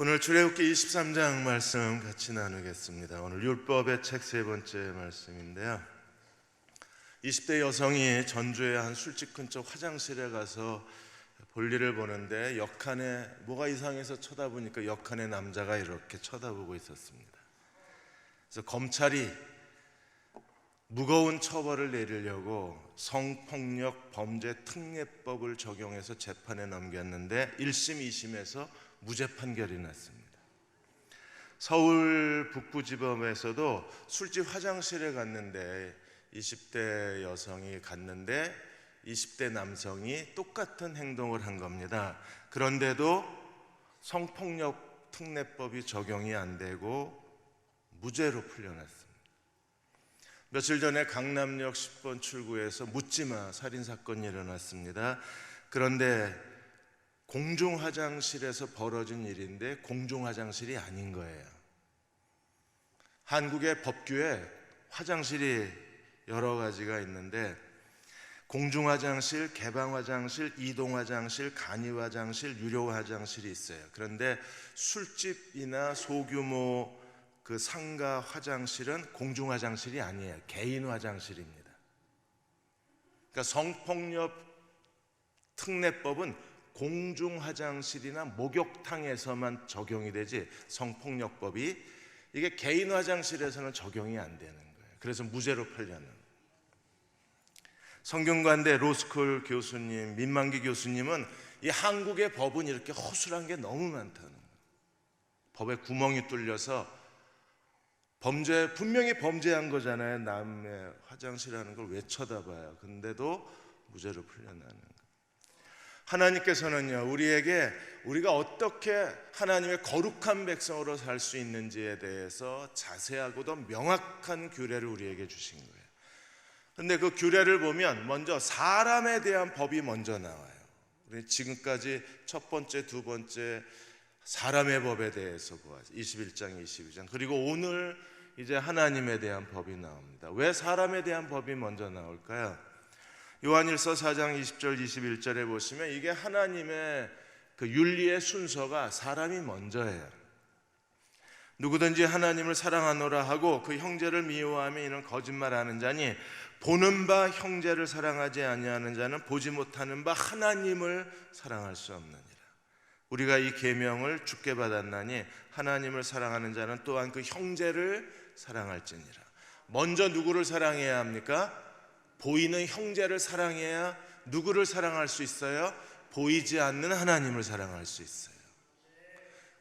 오늘 출애굽기 23장 말씀 같이 나누겠습니다. 오늘 율법의 책 세 번째 말씀인데요. 20대 여성이 전주의 한 술집 근처 화장실에 가서 볼일을 보는데 역한에 뭐가 이상해서 쳐다보니까 역한의 남자가 이렇게 쳐다보고 있었습니다. 그래서 검찰이 무거운 처벌을 내리려고 성폭력 범죄 특례법을 적용해서 재판에 넘겼는데 1심, 2심에서 무죄 판결이 났습니다. 서울 북부지법에서도 술집 화장실에 갔는데 20대 여성이 갔는데 20대 남성이 똑같은 행동을 한 겁니다. 그런데도 성폭력 특례법이 적용이 안 되고 무죄로 풀려났습니다. 며칠 전에 강남역 10번 출구에서 묻지마 살인사건이 일어났습니다. 그런데 공중화장실에서 벌어진 일인데 공중화장실이 아닌 거예요. 한국의 법규에 화장실이 여러 가지가 있는데 공중화장실, 개방화장실, 이동화장실, 간이화장실, 유료화장실이 있어요. 그런데 술집이나 소규모 그 상가 화장실은 공중화장실이 아니에요. 개인 화장실입니다. 그러니까 성폭력 특례법은 공중화장실이나 목욕탕에서만 적용이 되지 성폭력법이 이게 개인 화장실에서는 적용이 안 되는 거예요. 그래서 무죄로 판례는. 성균관대 로스쿨 교수님, 민만기 교수님은 이 한국의 법은 이렇게 허술한 게 너무 많다는 거예요. 법에 구멍이 뚫려서 분명히 범죄한 거잖아요. 남의 화장실 하는 걸 왜 쳐다봐요. 근데도 무죄로 풀려나는 거예요. 하나님께서는요, 우리가 어떻게 하나님의 거룩한 백성으로 살 수 있는지에 대해서 자세하고도 명확한 규례를 우리에게 주신 거예요. 근데 그 규례를 보면 먼저 사람에 대한 법이 먼저 나와요. 우리 지금까지 첫 번째, 두 번째 사람의 법에 대해서 보았어요. 21장, 22장. 그리고 오늘 이제 하나님에 대한 법이 나옵니다. 왜 사람에 대한 법이 먼저 나올까요? 요한일서 4장 20절 21절에 보시면 이게 하나님의 그 윤리의 순서가 사람이 먼저예요. 누구든지 하나님을 사랑하노라 하고 그 형제를 미워하며 이는 거짓말하는 자니 보는 바 형제를 사랑하지 아니하는 자는 보지 못하는 바 하나님을 사랑할 수 없느니라. 우리가 이 계명을 주께 받았나니 하나님을 사랑하는 자는 또한 그 형제를 사랑할지니라. 먼저 누구를 사랑해야 합니까? 보이는 형제를 사랑해야 누구를 사랑할 수 있어요? 보이지 않는 하나님을 사랑할 수 있어요.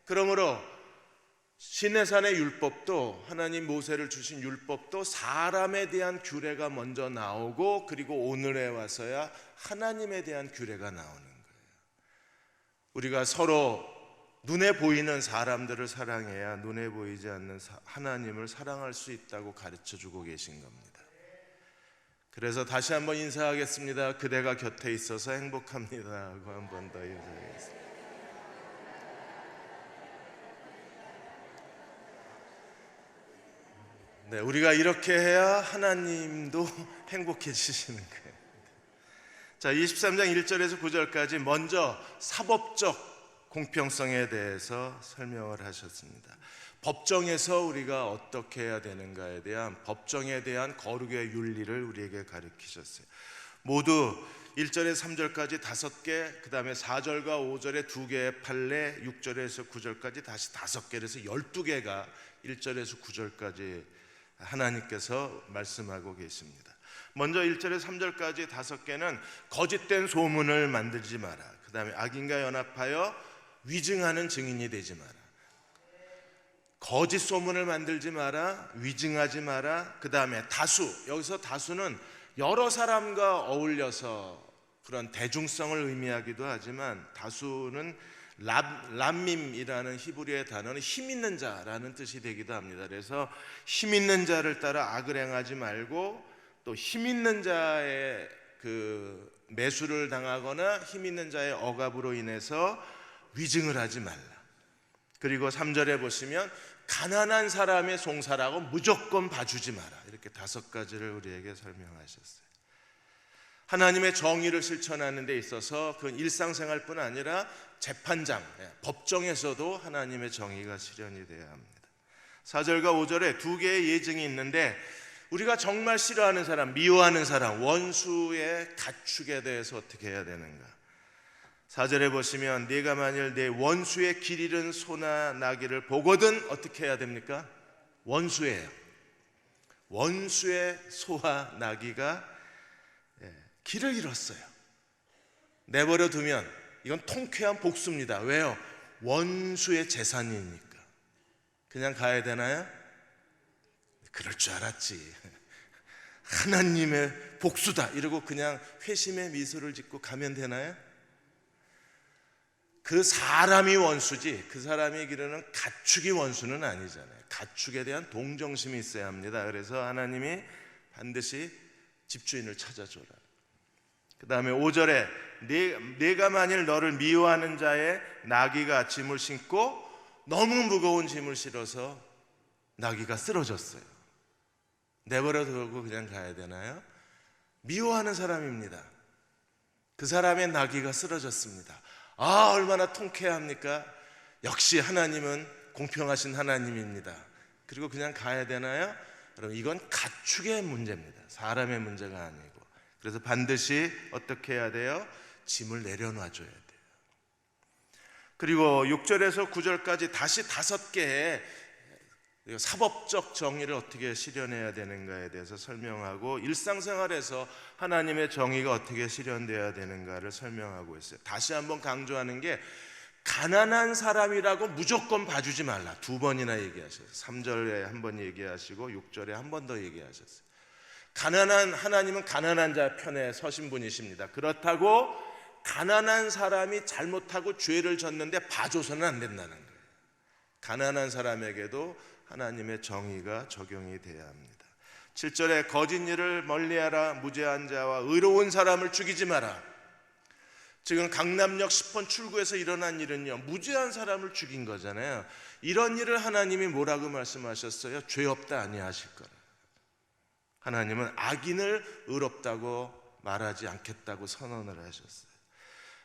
그러므로 시내산의 율법도, 하나님 모세를 주신 율법도 사람에 대한 규례가 먼저 나오고 그리고 오늘에 와서야 하나님에 대한 규례가 나오는 거예요. 우리가 서로 눈에 보이는 사람들을 사랑해야 눈에 보이지 않는 하나님을 사랑할 수 있다고 가르쳐주고 계신 겁니다. 그래서 다시 한번 인사하겠습니다. 그대가 곁에 있어서 행복합니다 하고 한 번 더 인사하겠습니다. 네, 우리가 이렇게 해야 하나님도 행복해지시는 거예요. 자, 23장 1절에서 9절까지 먼저 사법적 공평성에 대해서 설명을 하셨습니다. 법정에서 우리가 어떻게 해야 되는가에 대한 법정에 대한 거룩의 윤리를 우리에게 가르치셨어요. 모두 1절에서 3절까지 5개, 그 다음에 4절과 5절에 2개의 판례, 6절에서 9절까지 다시 5개에서 12개가 1절에서 9절까지 하나님께서 말씀하고 계십니다. 먼저 1절에서 3절까지 5개는 거짓된 소문을 만들지 마라. 그 다음에 악인과 연합하여 위증하는 증인이 되지 마라. 거짓 소문을 만들지 마라, 위증하지 마라. 그 다음에 다수, 여기서 다수는 여러 사람과 어울려서 그런 대중성을 의미하기도 하지만 다수는 람밈이라는 히브리어의 단어는 힘 있는 자라는 뜻이 되기도 합니다. 그래서 힘 있는 자를 따라 악을 행하지 말고 또 힘 있는 자의 그 매수를 당하거나 힘 있는 자의 억압으로 인해서 위증을 하지 말라. 그리고 3절에 보시면 가난한 사람의 송사라고 무조건 봐주지 마라. 이렇게 5가지를 우리에게 설명하셨어요. 하나님의 정의를 실천하는 데 있어서 그 일상생활뿐 아니라 재판장, 법정에서도 하나님의 정의가 실현이 되어야 합니다. 4절과 5절에 두 개의 예증이 있는데 우리가 정말 싫어하는 사람, 미워하는 사람, 원수의 가축에 대해서 어떻게 해야 되는가? 4절에 보시면 네가 만일 내 원수의 길 잃은 소나 나귀를 보거든 어떻게 해야 됩니까? 원수예요. 원수의 소와 나귀가 길을 잃었어요. 내버려 두면 이건 통쾌한 복수입니다. 왜요? 원수의 재산이니까. 그냥 가야 되나요? 그럴 줄 알았지. 하나님의 복수다 이러고 그냥 회심의 미소를 짓고 가면 되나요? 그 사람이 원수지 그 사람이 기르는 가축이 원수는 아니잖아요. 가축에 대한 동정심이 있어야 합니다. 그래서 하나님이 반드시 집주인을 찾아줘라. 그 다음에 5절에 내가 만일 너를 미워하는 자의 나귀가 짐을 싣고 너무 무거운 짐을 실어서 나귀가 쓰러졌어요. 내버려 두고 그냥 가야 되나요? 미워하는 사람입니다. 그 사람의 나귀가 쓰러졌습니다. 아, 얼마나 통쾌합니까? 역시 하나님은 공평하신 하나님입니다. 그리고 그냥 가야 되나요? 여러분, 이건 가축의 문제입니다. 사람의 문제가 아니고. 그래서 반드시 어떻게 해야 돼요? 짐을 내려놔 줘야 돼요. 그리고 6절에서 9절까지 다시 5개의 사법적 정의를 어떻게 실현해야 되는가에 대해서 설명하고 일상생활에서 하나님의 정의가 어떻게 실현되어야 되는가를 설명하고 있어요. 다시 한번 강조하는 게 가난한 사람이라고 무조건 봐주지 말라. 2번이나 얘기하셨어요. 3절에 한 번 얘기하시고 6절에 한 번 더 얘기하셨어요. 하나님은 가난한 자 편에 서신 분이십니다. 그렇다고 가난한 사람이 잘못하고 죄를 졌는데 봐줘서는 안 된다는 거예요. 가난한 사람에게도 하나님의 정의가 적용이 돼야 합니다. 7절에 거짓 일을 멀리하라. 무죄한 자와 의로운 사람을 죽이지 마라. 지금 강남역 10번 출구에서 일어난 일은요, 무죄한 사람을 죽인 거잖아요. 이런 일을 하나님이 뭐라고 말씀하셨어요? 죄 없다 아니하실 거라. 하나님은 악인을 의롭다고 말하지 않겠다고 선언을 하셨어요.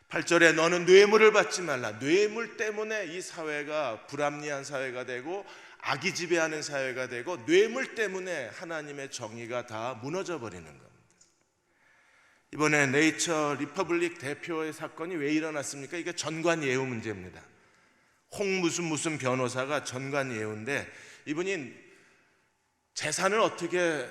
8절에 너는 뇌물을 받지 말라. 뇌물 때문에 이 사회가 불합리한 사회가 되고 악이 지배하는 사회가 되고 뇌물 때문에 하나님의 정의가 다 무너져 버리는 겁니다. 이번에 네이처 리퍼블릭 대표의 사건이 왜 일어났습니까? 이게 전관예우 문제입니다. 홍 무슨 변호사가 전관예우인데 이분이 재산을 어떻게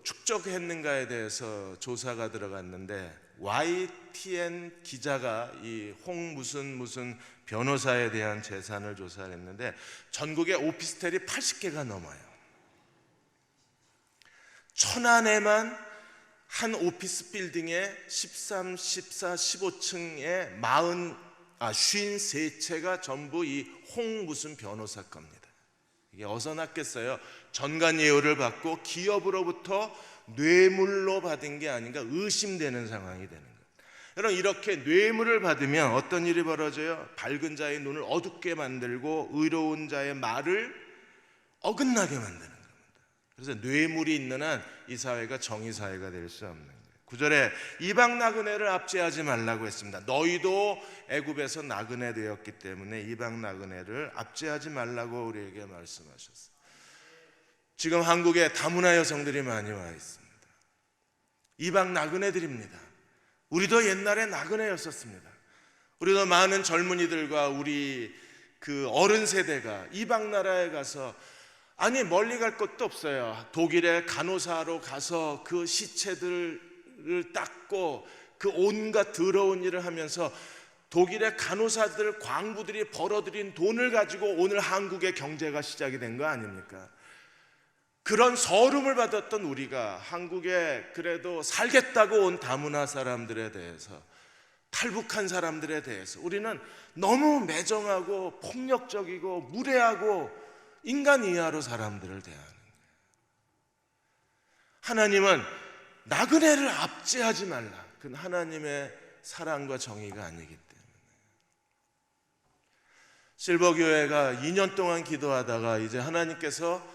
축적했는가에 대해서 조사가 들어갔는데 YTN 기자가 이 홍 무슨 변호사에 대한 재산을 조사를 했는데 전국에 오피스텔이 80개가 넘어요. 천안에만 한 오피스 빌딩에 13, 14, 15층에 53채가 전부 이 홍 무슨 변호사 겁니다. 이게 어디서 났겠어요? 전관예우를 받고 기업으로부터 뇌물로 받은 게 아닌가 의심되는 상황이 되는 거예요. 여러분, 이렇게 뇌물을 받으면 어떤 일이 벌어져요? 밝은 자의 눈을 어둡게 만들고 의로운 자의 말을 어긋나게 만드는 겁니다. 그래서 뇌물이 있는 한 이 사회가 정의사회가 될 수 없는 거예요. 9절에 이방 나그네를 압제하지 말라고 했습니다. 너희도 애굽에서 나그네 되었기 때문에 이방 나그네를 압제하지 말라고 우리에게 말씀하셨어요. 지금 한국에 다문화 여성들이 많이 와 있습니다. 이방 나그네들입니다. 우리도 옛날에 나그네였었습니다. 우리도 많은 젊은이들과 우리 그 어른 세대가 이방 나라에 가서 아니 멀리 갈 것도 없어요. 독일의 간호사로 가서 그 시체들을 닦고 그 온갖 더러운 일을 하면서 독일의 간호사들, 광부들이 벌어들인 돈을 가지고 오늘 한국의 경제가 시작이 된 거 아닙니까? 그런 서름을 받았던 우리가 한국에 그래도 살겠다고 온 다문화 사람들에 대해서, 탈북한 사람들에 대해서 우리는 너무 매정하고 폭력적이고 무례하고 인간 이하로 사람들을 대하는 거예요. 하나님은 나그네를 압제하지 말라. 그건 하나님의 사랑과 정의가 아니기 때문에. 실버교회가 2년 동안 기도하다가 이제 하나님께서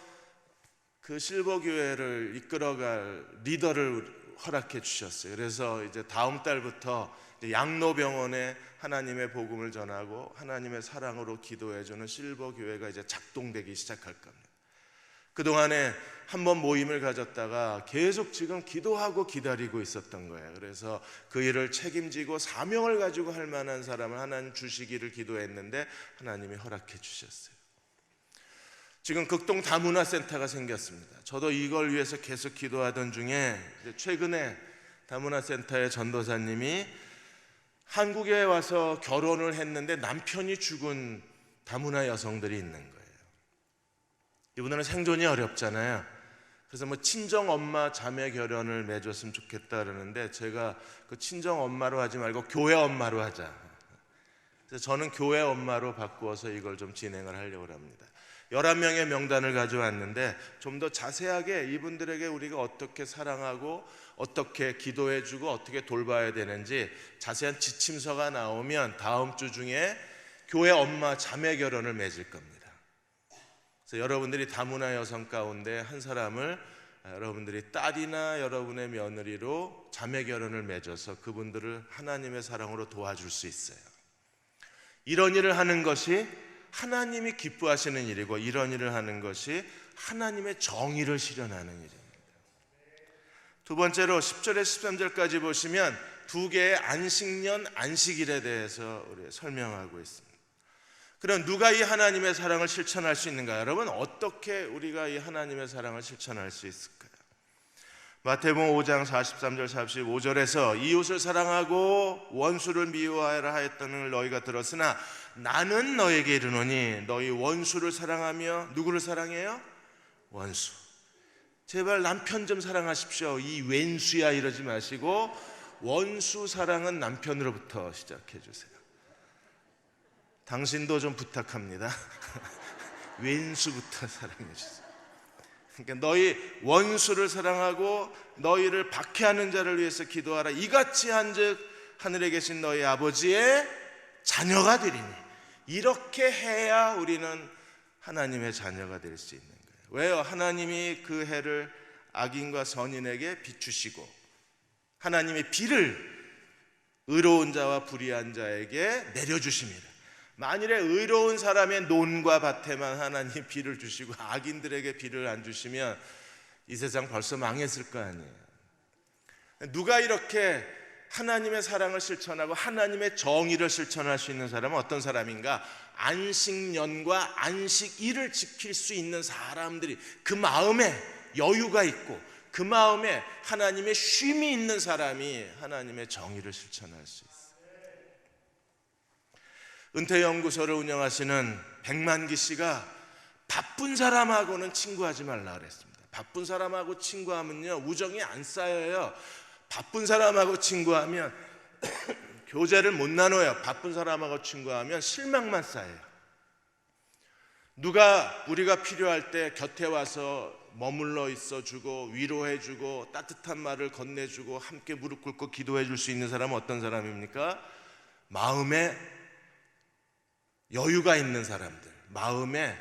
그 실버교회를 이끌어갈 리더를 허락해 주셨어요. 그래서 이제 다음 달부터 양로병원에 하나님의 복음을 전하고 하나님의 사랑으로 기도해주는 실버 교회가 이제 작동되기 시작할 겁니다. 그동안에 한번 모임을 가졌다가 계속 지금 기도하고 기다리고 있었던 거예요. 그래서 그 일을 책임지고 사명을 가지고 할 만한 사람을 하나님 주시기를 기도했는데 하나님이 허락해 주셨어요. 지금 극동 다문화센터가 생겼습니다. 저도 이걸 위해서 계속 기도하던 중에 최근에 다문화센터의 전도사님이 한국에 와서 결혼을 했는데 남편이 죽은 다문화 여성들이 있는 거예요. 이분들은 생존이 어렵잖아요. 그래서 뭐 친정 엄마 자매 결연을 맺었으면 좋겠다 그러는데 제가 그 친정 엄마로 하지 말고 교회 엄마로 하자. 그래서 저는 교회 엄마로 바꾸어서 이걸 좀 진행을 하려고 합니다. 11명의 명단을 가져왔는데 좀 더 자세하게 이분들에게 우리가 어떻게 사랑하고 어떻게 기도해주고 어떻게 돌봐야 되는지 자세한 지침서가 나오면 다음 주 중에 교회 엄마 자매 결혼을 맺을 겁니다. 그래서 여러분들이 다문화 여성 가운데 한 사람을 여러분들이 딸이나 여러분의 며느리로 자매 결혼을 맺어서 그분들을 하나님의 사랑으로 도와줄 수 있어요. 이런 일을 하는 것이 하나님이 기뻐하시는 일이고 이런 일을 하는 것이 하나님의 정의를 실현하는 일입니다. 두 번째로 10절에 13절까지 보시면 두 개의 안식년, 안식일에 대해서 우리 설명하고 있습니다. 그럼 누가 이 하나님의 사랑을 실천할 수 있는가? 여러분, 어떻게 우리가 이 하나님의 사랑을 실천할 수 있을까요? 마태복음 5장 43절 45절에서 이웃을 사랑하고 원수를 미워하라 하였다는 너희가 들었으나 나는 너에게 이르노니 너희 원수를 사랑하며 누구를 사랑해요? 원수. 제발 남편 좀 사랑하십시오. 이 왼수야 이러지 마시고 원수 사랑은 남편으로부터 시작해 주세요. 당신도 좀 부탁합니다. 왼수부터 사랑해 주세요. 그러니까 너희 원수를 사랑하고 너희를 박해하는 자를 위해서 기도하라. 이같이 한즉 하늘에 계신 너희 아버지의 자녀가 되리니. 이렇게 해야 우리는 하나님의 자녀가 될 수 있는 거예요. 왜요? 하나님이 그 해를 악인과 선인에게 비추시고 하나님이 비를 의로운 자와 불의한 자에게 내려주십니다. 만일에 의로운 사람의 논과 밭에만 하나님 비를 주시고 악인들에게 비를 안 주시면 이 세상 벌써 망했을 거 아니에요. 누가 이렇게 하나님의 사랑을 실천하고 하나님의 정의를 실천할 수 있는 사람은 어떤 사람인가? 안식년과 안식일을 지킬 수 있는 사람들이, 그 마음에 여유가 있고 그 마음에 하나님의 쉼이 있는 사람이 하나님의 정의를 실천할 수 있어요. 은퇴연구소를 운영하시는 백만기 씨가 바쁜 사람하고는 친구하지 말라 그랬습니다. 바쁜 사람하고 친구하면요 우정이 안 쌓여요. 바쁜 사람하고 친구하면 교제를 못 나눠요. 바쁜 사람하고 친구하면 실망만 쌓여요. 누가 우리가 필요할 때 곁에 와서 머물러 있어주고 위로해주고 따뜻한 말을 건네주고 함께 무릎 꿇고 기도해줄 수 있는 사람은 어떤 사람입니까? 마음에 여유가 있는 사람들, 마음에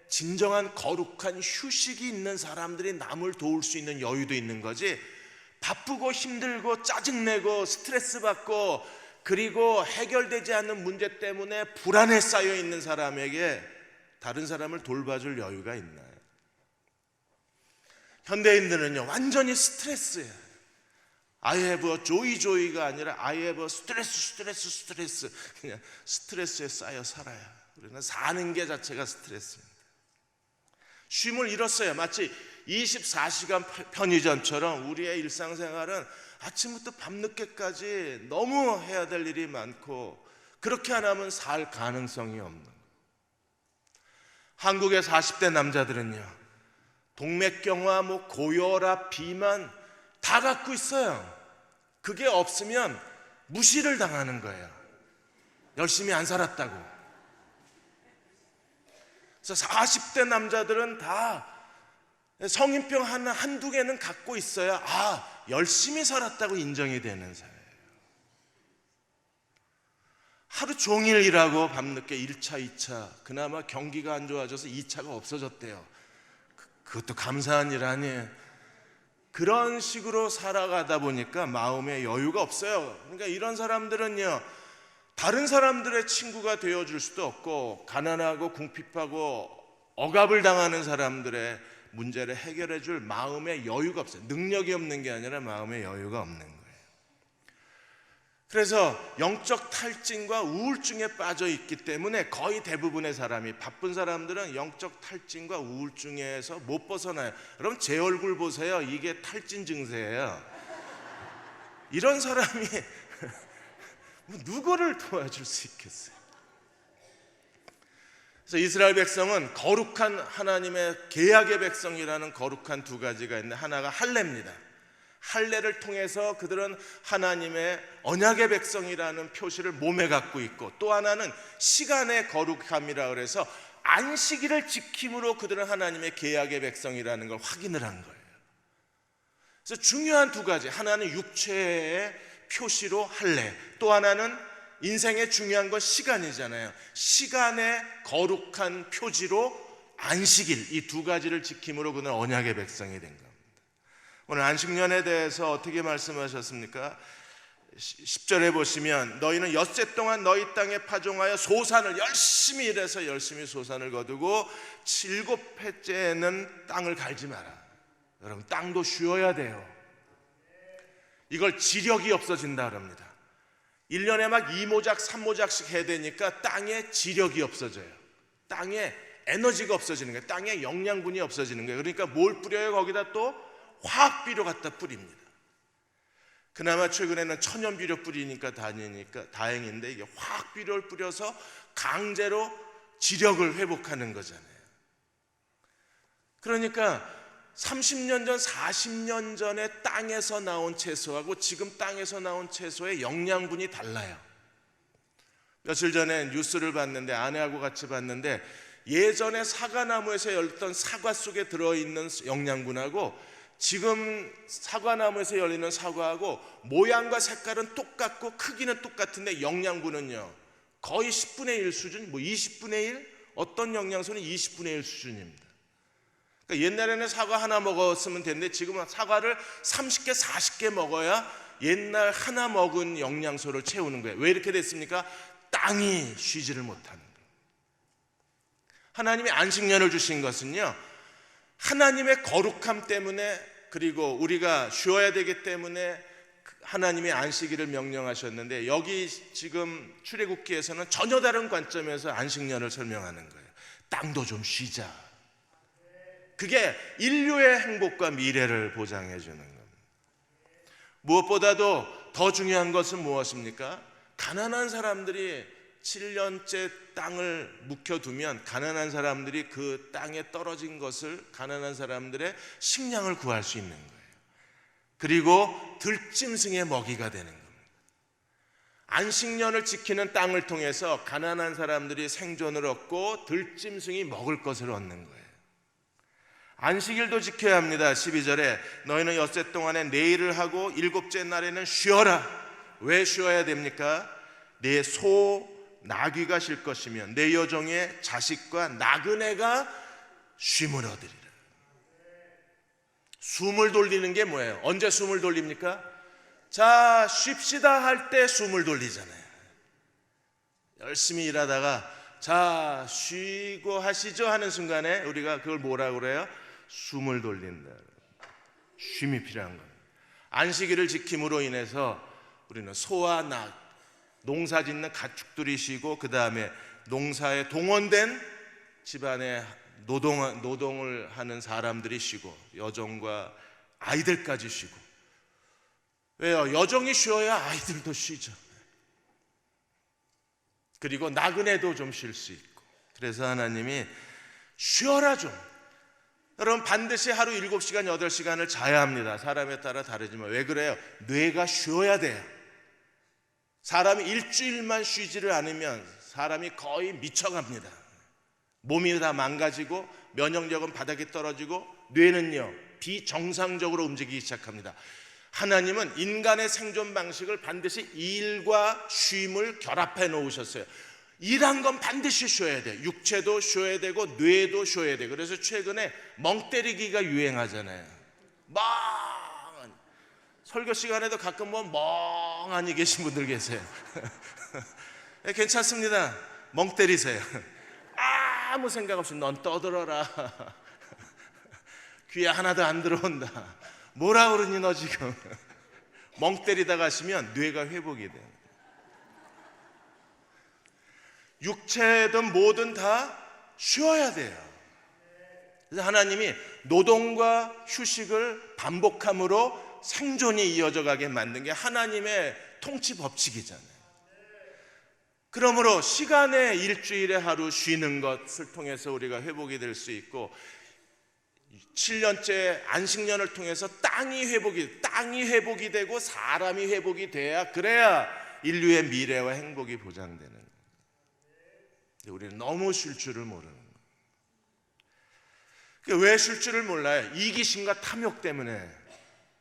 진정한 거룩한 휴식이 있는 사람들이 남을 도울 수 있는 여유도 있는 거지, 바쁘고 힘들고 짜증내고 스트레스 받고 그리고 해결되지 않는 문제 때문에 불안에 쌓여 있는 사람에게 다른 사람을 돌봐줄 여유가 있나요? 현대인들은요 완전히 스트레스예요. I have a joy가 아니라 I have a 스트레스. 그냥 스트레스에 쌓여 살아요. 우리는 사는 게 자체가 스트레스입니다. 쉼을 잃었어요. 마치 24시간 편의점처럼 우리의 일상생활은 아침부터 밤늦게까지 너무 해야 될 일이 많고 그렇게 안 하면 살 가능성이 없는 거예요. 한국의 40대 남자들은요 동맥경화, 고혈압, 비만 다 갖고 있어요. 그게 없으면 무시를 당하는 거예요. 열심히 안 살았다고. 그래서 40대 남자들은 다 성인병 한두 개는 갖고 있어야 열심히 살았다고 인정이 되는 사회예요. 하루 종일 일하고 밤늦게 1차, 2차, 그나마 경기가 안 좋아져서 2차가 없어졌대요. 그것도 감사한 일 아니에요. 그런 식으로 살아가다 보니까 마음에 여유가 없어요. 그러니까 이런 사람들은요, 다른 사람들의 친구가 되어줄 수도 없고, 가난하고 궁핍하고 억압을 당하는 사람들의 문제를 해결해 줄 마음의 여유가 없어요. 능력이 없는 게 아니라 마음의 여유가 없는 거예요. 그래서 영적 탈진과 우울증에 빠져 있기 때문에 거의 대부분의 사람이, 바쁜 사람들은 영적 탈진과 우울증에서 못 벗어나요. 여러분, 제 얼굴 보세요. 이게 탈진 증세예요. 이런 사람이 누구를 도와줄 수 있겠어요? 그래서 이스라엘 백성은 거룩한 하나님의 계약의 백성이라는 거룩한 두 가지가 있는데, 하나가 할례입니다. 할례를 통해서 그들은 하나님의 언약의 백성이라는 표시를 몸에 갖고 있고, 또 하나는 시간의 거룩함이라 그래서 안식일을 지킴으로 그들은 하나님의 계약의 백성이라는 걸 확인을 한 거예요. 그래서 중요한 두 가지, 하나는 육체의 표시로 할례, 또 하나는 인생의 중요한 건 시간이잖아요. 시간의 거룩한 표지로 안식일, 이 두 가지를 지킴으로 그는 언약의 백성이 된 겁니다. 오늘 안식년에 대해서 어떻게 말씀하셨습니까? 10절에 보시면 너희는 엿새 동안 너희 땅에 파종하여 소산을 열심히 일해서 열심히 소산을 거두고 7회째에는 땅을 갈지 마라. 여러분, 땅도 쉬어야 돼요. 이걸 지력이 없어진다 그럽니다. 1년에 막 2모작 3모작씩 해야 되니까 땅에 지력이 없어져요. 땅에 에너지가 없어지는 거예요. 땅에 영양분이 없어지는 거예요. 그러니까 뭘 뿌려요? 거기다 또 화학비료 갖다 뿌립니다. 그나마 최근에는 천연비료 뿌리니까 다행인데, 이게 화학비료를 뿌려서 강제로 지력을 회복하는 거잖아요. 그러니까 30년 전, 40년 전에 땅에서 나온 채소하고 지금 땅에서 나온 채소의 영양분이 달라요. 며칠 전에 뉴스를 봤는데, 아내하고 같이 봤는데, 예전에 사과나무에서 열렸던 사과 속에 들어있는 영양분하고 지금 사과나무에서 열리는 사과하고 모양과 색깔은 똑같고 크기는 똑같은데 영양분은요 거의 10분의 1 수준, 20분의 1, 어떤 영양소는 20분의 1 수준입니다. 그러니까 옛날에는 사과 하나 먹었으면 됐는데 지금은 사과를 30개, 40개 먹어야 옛날 하나 먹은 영양소를 채우는 거예요. 왜 이렇게 됐습니까? 땅이 쉬지를 못하는 거예요. 하나님이 안식년을 주신 것은요, 하나님의 거룩함 때문에, 그리고 우리가 쉬어야 되기 때문에 하나님의 안식일을 명령하셨는데, 여기 지금 출애굽기에서는 전혀 다른 관점에서 안식년을 설명하는 거예요. 땅도 좀 쉬자. 그게 인류의 행복과 미래를 보장해 주는 겁니다. 무엇보다도 더 중요한 것은 무엇입니까? 가난한 사람들이 7년째 땅을 묵혀두면 가난한 사람들이 그 땅에 떨어진 것을, 가난한 사람들의 식량을 구할 수 있는 거예요. 그리고 들짐승의 먹이가 되는 겁니다. 안식년을 지키는 땅을 통해서 가난한 사람들이 생존을 얻고 들짐승이 먹을 것을 얻는 거예요. 안식일도 지켜야 합니다. 12절에 너희는 엿새 동안에 네 일을 하고 일곱째 날에는 쉬어라. 왜 쉬어야 됩니까? 내 소 나귀가 쉴 것이며 내 여종의 자식과 나그네가 쉼을 얻으리라. 숨을 돌리는 게 뭐예요? 언제 숨을 돌립니까? 자, 쉽시다 할 때 숨을 돌리잖아요. 열심히 일하다가 자, 쉬고 하시죠 하는 순간에 우리가 그걸 뭐라고 그래요? 숨을 돌린다. 쉼이 필요한 거예요. 안식일을 지킴으로 인해서 우리는 소와 낙, 농사 짓는 가축들이 쉬고, 그 다음에 농사에 동원된 집안에 노동을 하는 사람들이 쉬고, 여종과 아이들까지 쉬고. 왜요? 여종이 쉬어야 아이들도 쉬죠. 그리고 나그네도 좀 쉴 수 있고. 그래서 하나님이 쉬어라 좀. 여러분, 반드시 하루 7시간, 8시간을 자야 합니다. 사람에 따라 다르지만. 왜 그래요? 뇌가 쉬어야 돼요. 사람이 일주일만 쉬지를 않으면 사람이 거의 미쳐갑니다. 몸이 다 망가지고 면역력은 바닥에 떨어지고 뇌는요 비정상적으로 움직이기 시작합니다. 하나님은 인간의 생존 방식을 반드시 일과 쉼을 결합해 놓으셨어요. 일한 건 반드시 쉬어야 돼. 육체도 쉬어야 되고 뇌도 쉬어야 돼. 그래서 최근에 멍 때리기가 유행하잖아요. 막 설교 시간에도 가끔 보면 멍하니 계신 분들 계세요. 괜찮습니다. 멍 때리세요. 아무 생각 없이 넌 떠들어라. 귀에 하나도 안 들어온다. 뭐라 그러니 너 지금. 멍 때리다 가시면 뇌가 회복이 돼요. 육체든 뭐든 다 쉬어야 돼요. 그래서 하나님이 노동과 휴식을 반복함으로 생존이 이어져 가게 만든 게 하나님의 통치 법칙이잖아요. 그러므로 시간에 일주일에 하루 쉬는 것을 통해서 우리가 회복이 될 수 있고, 7년째 안식년을 통해서 땅이 회복이 되고 사람이 회복이 돼야, 그래야 인류의 미래와 행복이 보장되는 거예요. 우리는 너무 쉴 줄을 모르는 거예요. 왜 쉴 줄을 몰라요? 이기심과 탐욕 때문에.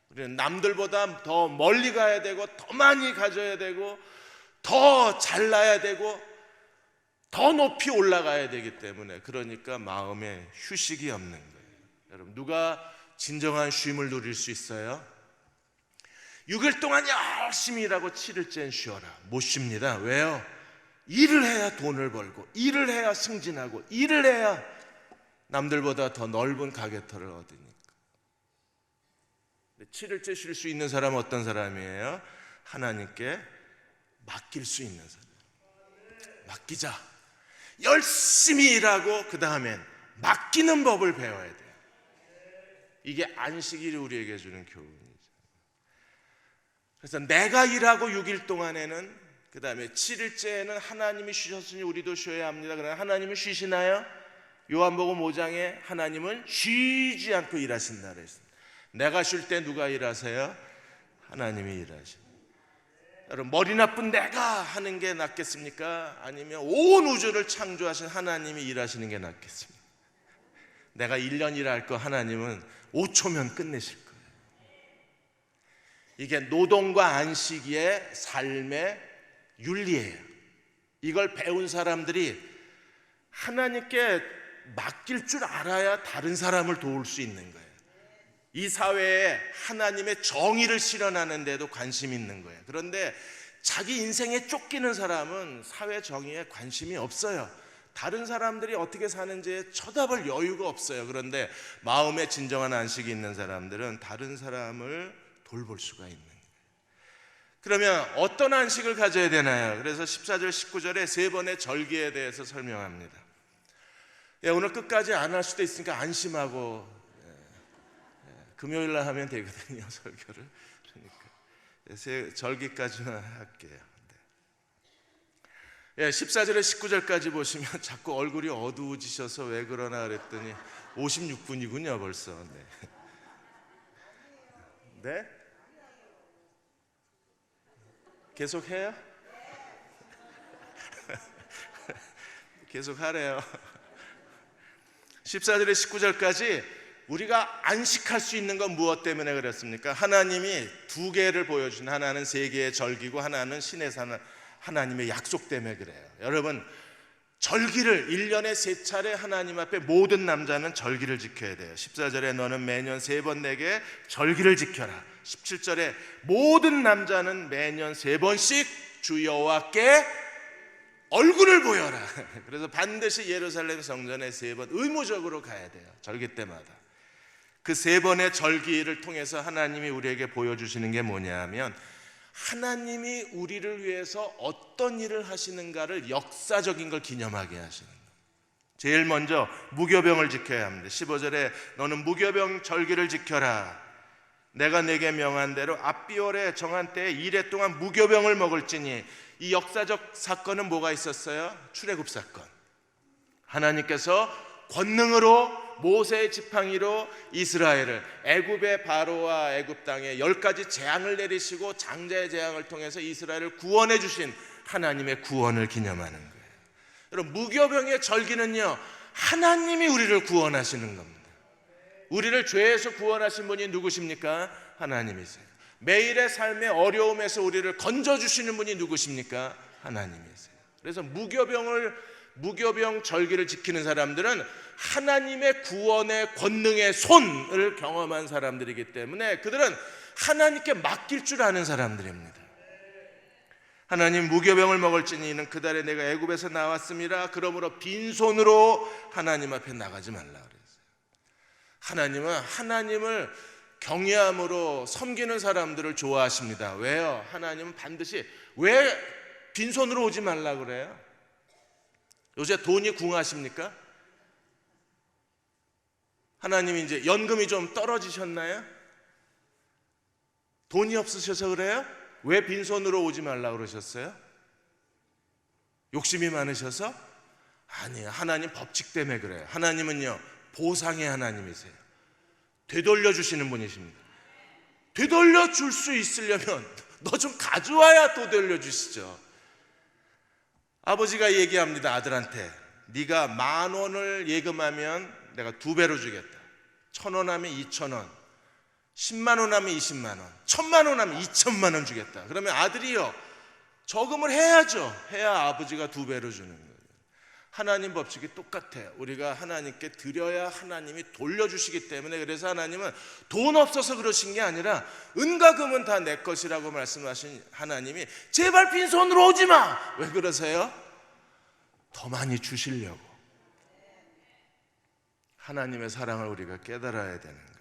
우리는 남들보다 더 멀리 가야 되고, 더 많이 가져야 되고, 더 잘나야 되고, 더 높이 올라가야 되기 때문에, 그러니까 마음에 휴식이 없는 거예요. 여러분, 누가 진정한 쉼을 누릴 수 있어요? 6일 동안 열심히 일하고 7일째는 쉬어라. 못 쉽니다. 왜요? 일을 해야 돈을 벌고, 일을 해야 승진하고, 일을 해야 남들보다 더 넓은 가게터를 얻으니까. 7일째 쉴 수 있는 사람은 어떤 사람이에요? 하나님께 맡길 수 있는 사람. 맡기자. 열심히 일하고 그 다음엔 맡기는 법을 배워야 돼요. 이게 안식일이 우리에게 주는 교훈이죠. 그래서 내가 일하고 6일 동안에는, 그 다음에 7일째에는 하나님이 쉬셨으니 우리도 쉬어야 합니다. 그러나 하나님은 쉬시나요? 요한복음 5장에 하나님은 쉬지 않고 일하신다 그랬습니다. 내가 쉴 때 누가 일하세요? 하나님이 일하십니다. 여러분, 머리 나쁜 내가 하는 게 낫겠습니까? 아니면 온 우주를 창조하신 하나님이 일하시는 게 낫겠습니까? 내가 1년 일할 거 하나님은 5초면 끝내실 거예요. 이게 노동과 안식의 삶의 윤리예요. 이걸 배운 사람들이 하나님께 맡길 줄 알아야 다른 사람을 도울 수 있는 거예요. 이 사회에 하나님의 정의를 실현하는 데도 관심이 있는 거예요. 그런데 자기 인생에 쫓기는 사람은 사회 정의에 관심이 없어요. 다른 사람들이 어떻게 사는지에 쳐다볼 여유가 없어요. 그런데 마음에 진정한 안식이 있는 사람들은 다른 사람을 돌볼 수가 있는 거예요. 그러면 어떤 안식을 가져야 되나요? 그래서 14절 19절에 세 번의 절기에 대해서 설명합니다. 오늘 끝까지 안 할 수도 있으니까 안심하고 금요일 날 하면 되거든요, 설교를. 그러니까 절기까지만 할게요. 14절에 19절까지 보시면 자꾸 얼굴이 어두워지셔서 왜 그러나 그랬더니 56분이군요 벌써. 네? 계속 해요? 계속 하래요. 14절에 19절까지 우리가 안식할 수 있는 건 무엇 때문에 그랬습니까? 하나님이 두 개를 보여준, 하나는 세계의 절기고 하나는 신의 산 하나님의 약속 때문에 그래요. 여러분, 절기를 1년에 3차례 하나님 앞에 모든 남자는 절기를 지켜야 돼요. 14절에 너는 매년 3번 내게 절기를 지켜라. 17절에 모든 남자는 매년 3번씩 주 여호와께 얼굴을 보여라. 그래서 반드시 예루살렘 성전에 3번 의무적으로 가야 돼요. 절기 때마다. 그 3번의 절기를 통해서 하나님이 우리에게 보여주시는 게 뭐냐 하면, 하나님이 우리를 위해서 어떤 일을 하시는가를 역사적인 걸 기념하게 하시는 거예요. 제일 먼저 무교병을 지켜야 합니다. 15절에 너는 무교병 절기를 지켜라. 내가 내게 명한 대로 압비월에 정한 때에 2래 동안 무교병을 먹을지니. 이 역사적 사건은 뭐가 있었어요? 출애굽 사건. 하나님께서 권능으로 모세의 지팡이로 이스라엘을 애굽의 바로와 애굽 땅에 10가지 재앙을 내리시고 장자의 재앙을 통해서 이스라엘을 구원해 주신 하나님의 구원을 기념하는 거예요. 여러분, 무교병의 절기는요, 하나님이 우리를 구원하시는 겁니다. 우리를 죄에서 구원하신 분이 누구십니까? 하나님이세요. 매일의 삶의 어려움에서 우리를 건져주시는 분이 누구십니까? 하나님이세요. 그래서 무교병 절기를 지키는 사람들은 하나님의 구원의 권능의 손을 경험한 사람들이기 때문에 그들은 하나님께 맡길 줄 아는 사람들입니다. 하나님, 무교병을 먹을지니 이는 그달에 내가 애굽에서 나왔음이라. 그러므로 빈손으로 하나님 앞에 나가지 말라 그랬어요. 하나님은 하나님을 경외함으로 섬기는 사람들을 좋아하십니다. 왜요? 하나님은 반드시 왜 빈손으로 오지 말라 그래요? 요새 돈이 궁하십니까? 하나님이 이제 연금이 좀 떨어지셨나요? 돈이 없으셔서 그래요? 왜 빈손으로 오지 말라 그러셨어요? 욕심이 많으셔서? 아니에요. 하나님 법칙 때문에 그래요. 하나님은요, 보상의 하나님이세요. 되돌려 주시는 분이십니다. 되돌려 줄 수 있으려면 너 좀 가져와야 되돌려 주시죠. 아버지가 얘기합니다. 아들한테, 네가 10,000원을 예금하면 내가 2배로 주겠다. 1,000원 하면 2,000원, 10만 원 하면 20만 원, 1,000만 원 하면 2,000만 원 주겠다. 그러면 아들이요, 저금을 해야죠. 해야 아버지가 2배로 주는 거예요. 하나님 법칙이 똑같아요. 우리가 하나님께 드려야 하나님이 돌려주시기 때문에, 그래서 하나님은 돈 없어서 그러신 게 아니라 은과 금은 다 내 것이라고 말씀하신 하나님이 제발 빈손으로 오지 마. 왜 그러세요? 더 많이 주시려고. 하나님의 사랑을 우리가 깨달아야 되는 거예요.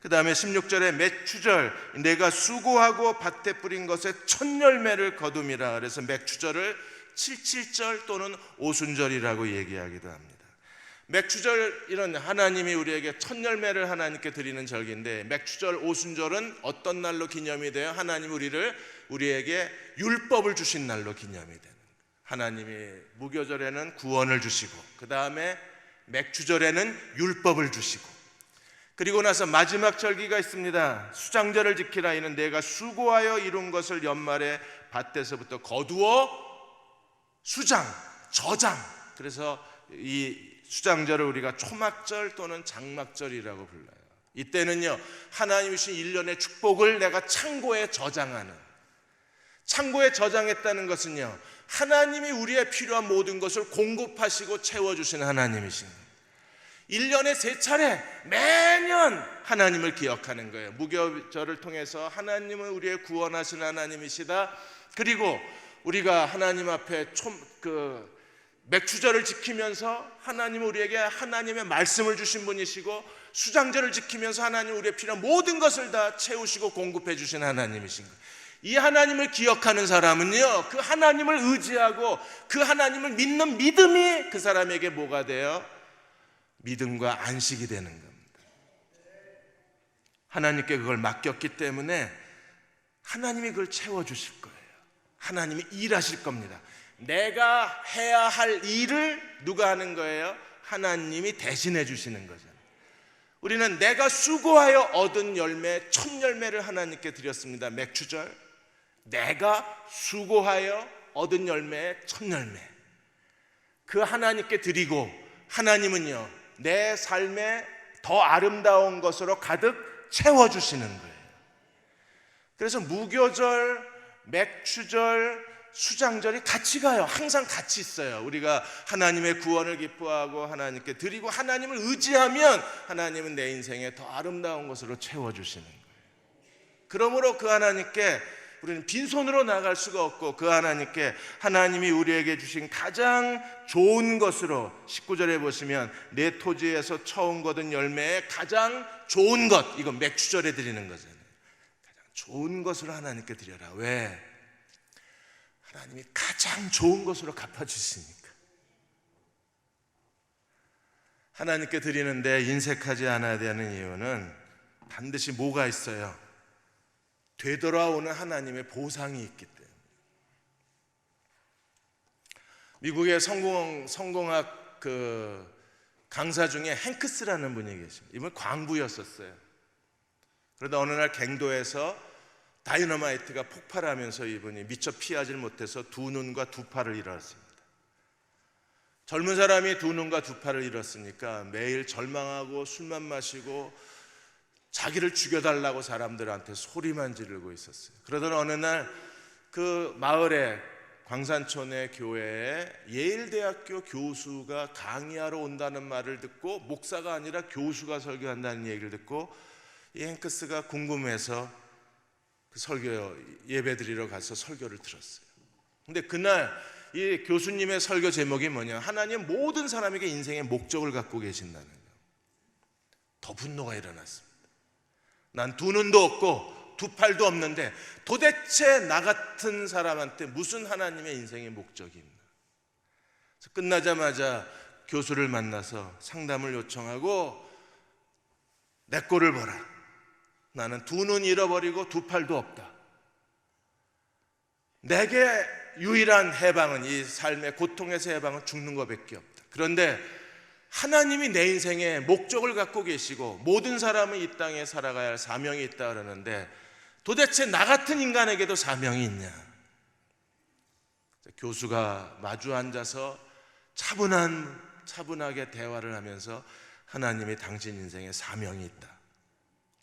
그 다음에 16절에 맥추절, 내가 수고하고 밭에 뿌린 것에 첫 열매를 거둠이라. 그래서 맥추절을 77절 또는 오순절이라고 얘기하기도 합니다. 맥추절, 이런 하나님이 우리에게 첫 열매를 하나님께 드리는 절기인데, 맥추절, 오순절은 어떤 날로 기념이 돼요? 하나님 우리에게 율법을 주신 날로 기념이 되는 거예요. 하나님이 무교절에는 구원을 주시고, 그 다음에 맥추절에는 율법을 주시고, 그리고 나서 마지막 절기가 있습니다. 수장절을 지키라. 이는 내가 수고하여 이룬 것을 연말에 밭에서부터 거두어 수장, 저장. 그래서 이 수장절을 우리가 초막절 또는 장막절이라고 불러요. 이때는요, 하나님이 주신 1년의 축복을 내가 창고에 저장하는, 창고에 저장했다는 것은요, 하나님이 우리의 필요한 모든 것을 공급하시고 채워주시는 하나님이신 거예요. 1년에 3차례 매년 하나님을 기억하는 거예요. 무교절을 통해서 하나님은 우리의 구원하시는 하나님이시다. 그리고 우리가 하나님 앞에 맥추절을 지키면서 하나님은 우리에게 하나님의 말씀을 주신 분이시고, 수장절을 지키면서 하나님 우리의 필요한 모든 것을 다 채우시고 공급해 주신 하나님이신 거예요. 이 하나님을 기억하는 사람은요, 그 하나님을 의지하고 그 하나님을 믿는 믿음이 그 사람에게 뭐가 돼요? 믿음과 안식이 되는 겁니다. 하나님께 그걸 맡겼기 때문에 하나님이 그걸 채워주실 거예요. 하나님이 일하실 겁니다. 내가 해야 할 일을 누가 하는 거예요? 하나님이 대신해 주시는 거잖아요. 우리는 내가 수고하여 얻은 열매, 첫 열매를 하나님께 드렸습니다. 맥추절, 내가 수고하여 얻은 열매의 첫 열매, 그 하나님께 드리고, 하나님은요, 내 삶에 더 아름다운 것으로 가득 채워주시는 거예요. 그래서 무교절, 맥추절, 수장절이 같이 가요. 항상 같이 있어요. 우리가 하나님의 구원을 기뻐하고 하나님께 드리고 하나님을 의지하면 하나님은 내 인생에 더 아름다운 것으로 채워주시는 거예요. 그러므로 그 하나님께 우리는 빈손으로 나갈 수가 없고, 그 하나님께 하나님이 우리에게 주신 가장 좋은 것으로, 19절에 보시면 내 토지에서 처음 거둔 열매의 가장 좋은 것, 이건 맥추절에 드리는 거잖아요. 가장 좋은 것으로 하나님께 드려라. 왜? 하나님이 가장 좋은 것으로 갚아주시니까. 하나님께 드리는데 인색하지 않아야 되는 이유는 반드시 뭐가 있어요? 되돌아오는 하나님의 보상이 있기 때문에. 미국의 성공학 강사 중에 행크스라는 분이 계십니다. 이분 광부였었어요. 그러다 어느 날 갱도에서 다이너마이트가 폭발하면서 이분이 미처 피하지 못해서 두 눈과 두 팔을 잃었습니다. 젊은 사람이 두 눈과 두 팔을 잃었으니까 매일 절망하고 술만 마시고 자기를 죽여달라고 사람들한테 소리만 지르고 있었어요. 그러던 어느 날 그 마을에, 광산촌의 교회에 예일대학교 교수가 강의하러 온다는 말을 듣고, 목사가 아니라 교수가 설교한다는 얘기를 듣고 이 행크스가 궁금해서 그 설교 예배 드리러 가서 설교를 들었어요. 근데 그날 이 교수님의 설교 제목이 뭐냐? 하나님 모든 사람에게 인생의 목적을 갖고 계신다는 거예요. 더 분노가 일어났습니다. 난 두 눈도 없고 두 팔도 없는데 도대체 나 같은 사람한테 무슨 하나님의 인생의 목적이 있나? 그래서 끝나자마자 교수를 만나서 상담을 요청하고 내 꼴을 보라. 나는 두 눈 잃어버리고 두 팔도 없다. 내게 유일한 해방은, 이 삶의 고통에서 해방은 죽는 것밖에 없다. 그런데 하나님이 내 인생에 목적을 갖고 계시고 모든 사람은 이 땅에 살아가야 할 사명이 있다 그러는데 도대체 나 같은 인간에게도 사명이 있냐? 교수가 마주 앉아서 차분하게 대화를 하면서 하나님이 당신 인생에 사명이 있다.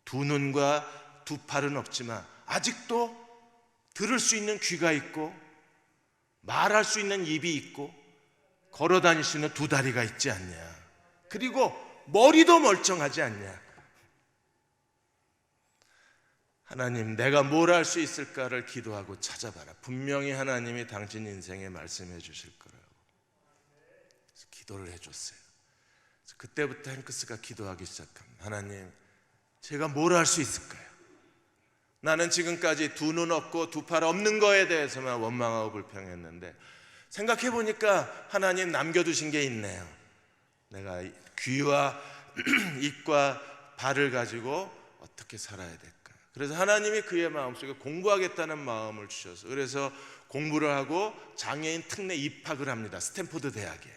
두 눈과 두 팔은 없지만 아직도 들을 수 있는 귀가 있고 말할 수 있는 입이 있고 걸어 다닐 수 있는 두 다리가 있지 않냐? 그리고 머리도 멀쩡하지 않냐? 하나님, 내가 뭘 할 수 있을까를 기도하고 찾아봐라. 분명히 하나님이 당신 인생에 말씀해 주실 거라고. 그래서 기도를 해줬어요. 그래서 그때부터 행크스가 기도하기 시작합니다. 하나님, 제가 뭘 할 수 있을까요? 나는 지금까지 두 눈 없고 두 팔 없는 거에 대해서만 원망하고 불평했는데 생각해 보니까 하나님 남겨두신 게 있네요. 내가 귀와 입과 발을 가지고 어떻게 살아야 될까? 그래서 하나님이 그의 마음속에 공부하겠다는 마음을 주셔서 그래서 공부를 하고 장애인 특례 입학을 합니다. 스탠포드 대학에.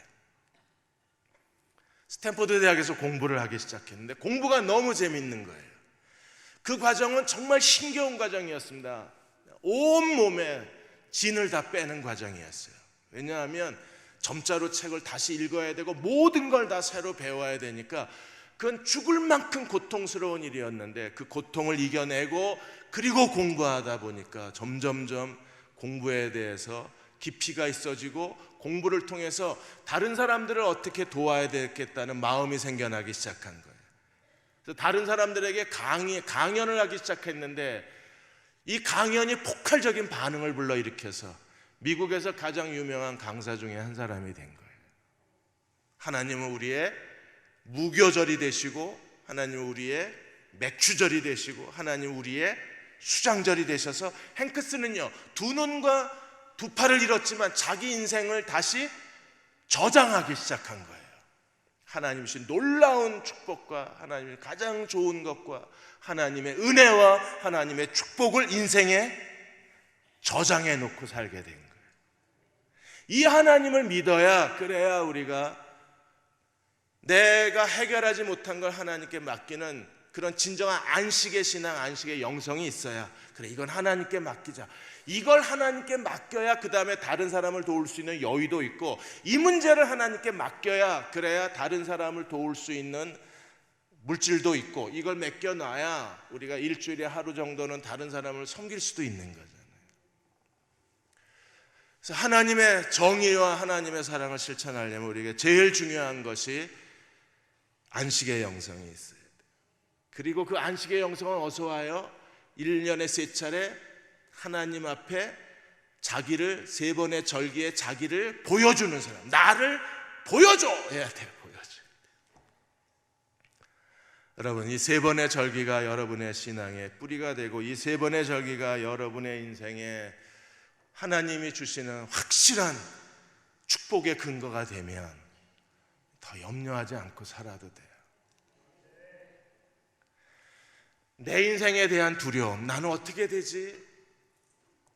스탠포드 대학에서 공부를 하기 시작했는데 공부가 너무 재밌는 거예요. 그 과정은 정말 힘겨운 과정이었습니다. 온몸에 진을 다 빼는 과정이었어요. 왜냐하면 점자로 책을 다시 읽어야 되고 모든 걸 다 새로 배워야 되니까 그건 죽을 만큼 고통스러운 일이었는데 그 고통을 이겨내고 그리고 공부하다 보니까 점점점 공부에 대해서 깊이가 있어지고 공부를 통해서 다른 사람들을 어떻게 도와야 되겠다는 마음이 생겨나기 시작한 거예요. 그래서 다른 사람들에게 강연을 하기 시작했는데 이 강연이 폭발적인 반응을 불러일으켜서 미국에서 가장 유명한 강사 중에 한 사람이 된 거예요. 하나님은 우리의 무교절이 되시고 하나님은 우리의 맥주절이 되시고 하나님은 우리의 수장절이 되셔서 행크스는요 두 눈과 두 팔을 잃었지만 자기 인생을 다시 저장하기 시작한 거예요. 하나님 주신 놀라운 축복과 하나님의 가장 좋은 것과 하나님의 은혜와 하나님의 축복을 인생에 저장해 놓고 살게 된 거예요. 이 하나님을 믿어야 그래야 우리가 내가 해결하지 못한 걸 하나님께 맡기는 그런 진정한 안식의 신앙, 안식의 영성이 있어야 그래 이건 하나님께 맡기자. 이걸 하나님께 맡겨야 그 다음에 다른 사람을 도울 수 있는 여유도 있고 이 문제를 하나님께 맡겨야 그래야 다른 사람을 도울 수 있는 물질도 있고 이걸 맡겨놔야 우리가 일주일에 하루 정도는 다른 사람을 섬길 수도 있는 거잖아요. 그래서 하나님의 정의와 하나님의 사랑을 실천하려면 우리에게 제일 중요한 것이 안식의 영성이 있어야 돼요. 그리고 그 안식의 영성은 어디서 와요? 1년에 3차례 하나님 앞에 자기를 3번의 절기에 자기를 보여주는 사람, 나를 보여줘 해야 돼요. 보여줘. 여러분, 이 3번의 절기가 여러분의 신앙의 뿌리가 되고 이 3번의 절기가 여러분의 인생에 하나님이 주시는 확실한 축복의 근거가 되면 더 염려하지 않고 살아도 돼요. 내 인생에 대한 두려움, 나는 어떻게 되지?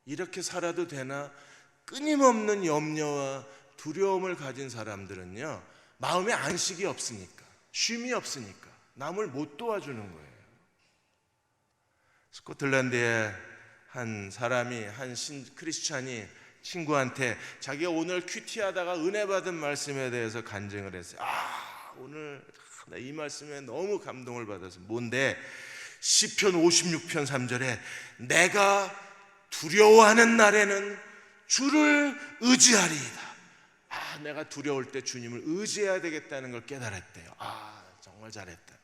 이렇게 살아도 되나? 끊임없는 염려와 두려움을 가진 사람들은요 마음에 안식이 없으니까, 쉼이 없으니까 남을 못 도와주는 거예요. 스코틀랜드의 한 사람이, 한 크리스찬이 친구한테 자기가 오늘 큐티하다가 은혜 받은 말씀에 대해서 간증을 했어요. 오늘 나 이 말씀에 너무 감동을 받아서. 뭔데? 시편 56편 3절에 내가 두려워하는 날에는 주를 의지하리이다. 내가 두려울 때 주님을 의지해야 되겠다는 걸 깨달았대요. 정말 잘했다.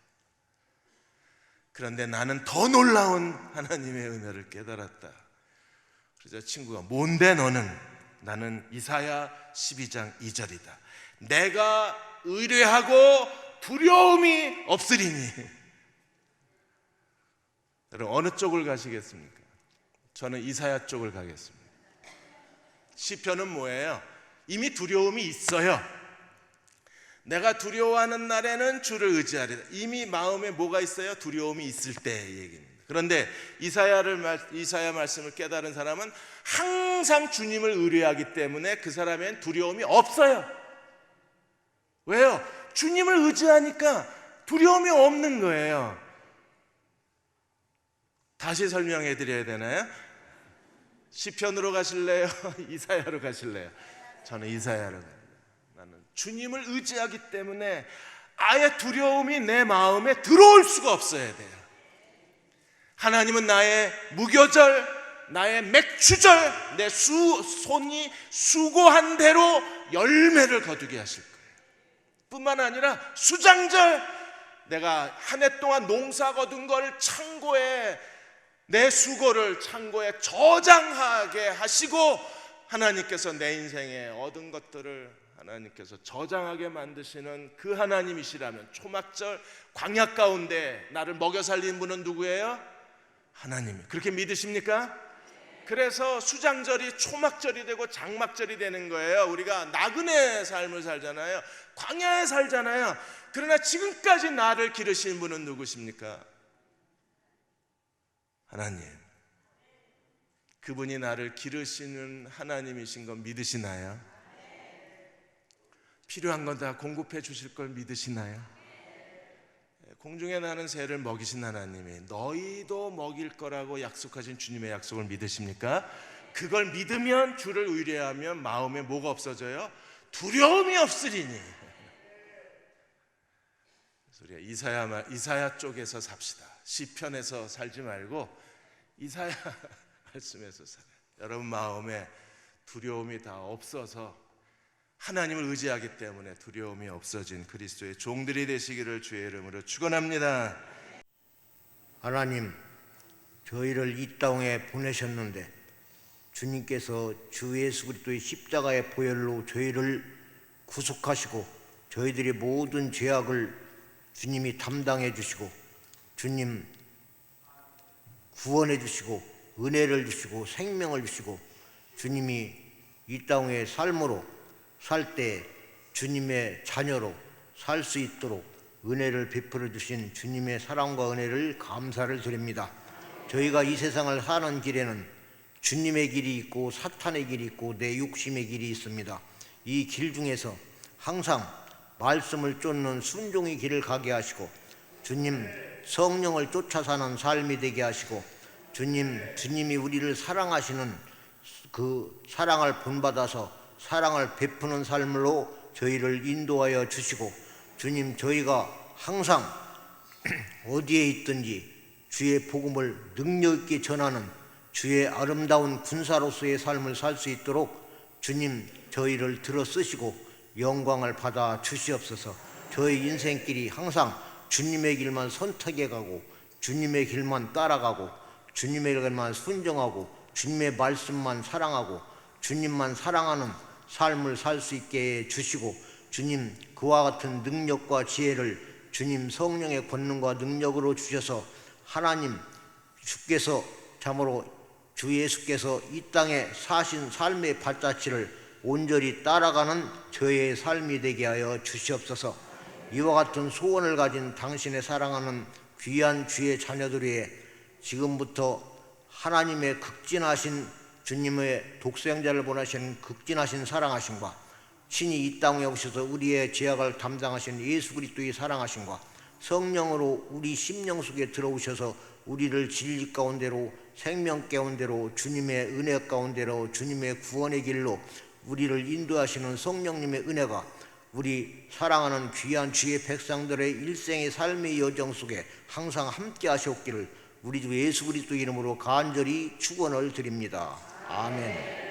그런데 나는 더 놀라운 하나님의 은혜를 깨달았다. 그래서 친구가 뭔데 너는? 나는 이사야 12장 2절이다. 내가 의뢰하고 두려움이 없으리니. 여러분 어느 쪽을 가시겠습니까? 저는 이사야 쪽을 가겠습니다. 시편은 뭐예요? 이미 두려움이 있어요. 내가 두려워하는 날에는 주를 의지하리라. 이미 마음에 뭐가 있어요? 두려움이 있을 때 얘기입니다. 그런데 이사야 말씀을 깨달은 사람은 항상 주님을 의뢰하기 때문에 그 사람엔 두려움이 없어요. 왜요? 주님을 의지하니까 두려움이 없는 거예요. 다시 설명해 드려야 되나요? 시편으로 가실래요? 이사야로 가실래요? 저는 이사야로 가요. 나는 주님을 의지하기 때문에 아예 두려움이 내 마음에 들어올 수가 없어야 돼요. 하나님은 나의 무교절, 나의 맥추절, 내 손이 수고한 대로 열매를 거두게 하실 거예요. 뿐만 아니라 수장절, 내가 한 해 동안 농사 거둔 걸 창고에, 내 수고를 창고에 저장하게 하시고, 하나님께서 내 인생에 얻은 것들을 하나님께서 저장하게 만드시는 그 하나님이시라면, 초막절 광야 가운데 나를 먹여 살린 분은 누구예요? 하나님. 그렇게 믿으십니까? 그래서 수장절이 초막절이 되고 장막절이 되는 거예요. 우리가 나그네 삶을 살잖아요. 광야에 살잖아요. 그러나 지금까지 나를 기르신 분은 누구십니까? 하나님. 그분이 나를 기르시는 하나님이신 건 믿으시나요? 필요한 건 다 공급해 주실 걸 믿으시나요? 공중에 나는 새를 먹이신 하나님이 너희도 먹일 거라고 약속하신 주님의 약속을 믿으십니까? 그걸 믿으면, 주를 의뢰하면 마음에 뭐가 없어져요? 두려움이 없으리니. 그래서 우리가 이사야 쪽에서 삽시다. 시편에서 살지 말고 이사야 말씀에서 살아요. 여러분 마음에 두려움이 다 없어서 하나님을 의지하기 때문에 두려움이 없어진 그리스도의 종들이 되시기를 주의 이름으로 축원합니다. 하나님, 저희를 이 땅에 보내셨는데 주님께서 주 예수 그리스도의 십자가의 보혈로 저희를 구속하시고 저희들의 모든 죄악을 주님이 담당해 주시고 주님 구원해 주시고 은혜를 주시고 생명을 주시고 주님이 이 땅의 삶으로 살 때 주님의 자녀로 살 수 있도록 은혜를 베풀어 주신 주님의 사랑과 은혜를 감사를 드립니다. 저희가 이 세상을 사는 길에는 주님의 길이 있고 사탄의 길이 있고 내 욕심의 길이 있습니다. 이 길 중에서 항상 말씀을 쫓는 순종의 길을 가게 하시고 주님 성령을 쫓아 사는 삶이 되게 하시고 주님이 우리를 사랑하시는 그 사랑을 본받아서 사랑을 베푸는 삶으로 저희를 인도하여 주시고 주님 저희가 항상 어디에 있든지 주의 복음을 능력 있게 전하는 주의 아름다운 군사로서의 삶을 살 수 있도록 주님 저희를 들어 쓰시고 영광을 받아 주시옵소서. 저희 인생길이 항상 주님의 길만 선택해 가고 주님의 길만 따라가고 주님의 길만 순종하고 주님의 말씀만 사랑하고 주님만 사랑하는 삶을 살 수 있게 해 주시고 주님 그와 같은 능력과 지혜를 주님 성령의 권능과 능력으로 주셔서 하나님 주께서 참으로 주 예수께서 이 땅에 사신 삶의 발자취를 온전히 따라가는 저의 삶이 되게 하여 주시옵소서. 이와 같은 소원을 가진 당신의 사랑하는 귀한 주의 자녀들의 지금부터 하나님의 극진하신 주님의 독생자를 보내신 극진하신 사랑하심과 신이 이 땅에 오셔서 우리의 죄악을 담당하신 예수 그리스도의 사랑하심과 성령으로 우리 심령 속에 들어오셔서 우리를 진리 가운데로 생명 가운데로 주님의 은혜 가운데로 주님의 구원의 길로 우리를 인도하시는 성령님의 은혜가 우리 사랑하는 귀한 주의 백성들의 일생의 삶의 여정 속에 항상 함께 하시옵기를 우리 주 예수 그리스도 이름으로 간절히 축원을 드립니다. 아멘.